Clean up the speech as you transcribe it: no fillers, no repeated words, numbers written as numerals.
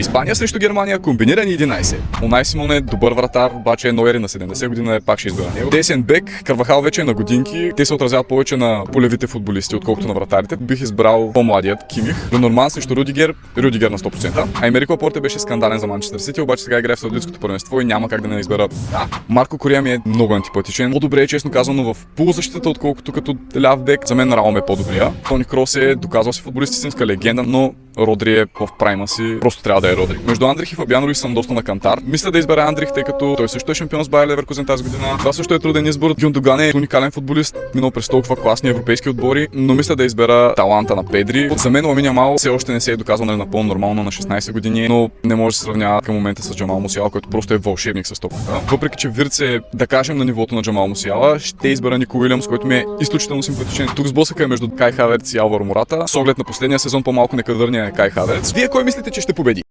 Испания срещу Германия, комбинирани 11. Унай Симон е добър вратар, обаче Нойер на 70 година пак ще избира него. Десен бек, Карвахал вече е на годинки. Те се отразяват повече на полевите футболисти, отколкото на вратарите. Бих избрал по-младият Кимих. Ленорман срещу Рюдигер на 100%. А Емерико Лапорте беше скандален за Манчестър Сити, обаче сега играе в Саудитското първенство и няма как да не избера. Марко Корея ми е много антипатичен. По-добре е, честно казано, в полузащитата, отколкото като ляв бек. За мен Раум е по-добрия. Тони Крос е доказал си футболист, истинска легенда, но Родри е в прайма си, просто трябва да е Родри. Между Андрих и Фабиан Руис съм доста на кантар. Мисля да избера Андрих, тъй като той също е шампион с Байер Леверкузен тази година. Това също е труден избор. Гюндоган е уникален футболист, минал през толкова класни европейски отбори, но мисля да избера таланта на Педри. За мен Ламин Ямал все още не се е доказал напълно нормално на 16 години, но не може да се сравнява към момента с Джамал Мусиала, който просто е вълшебник с топката. Въпреки че Вирц е, да кажем, на нивото на Джамал Мусиала, ще избера Нико Уилямс, който ми е изключително симпатичен. Тук сблъсъка е между Кай Хаверц и Алваро Мората. С оглед на последния сезон по-малко некадърния е Кай Хаверц. Вие кой мислите, че ще победи?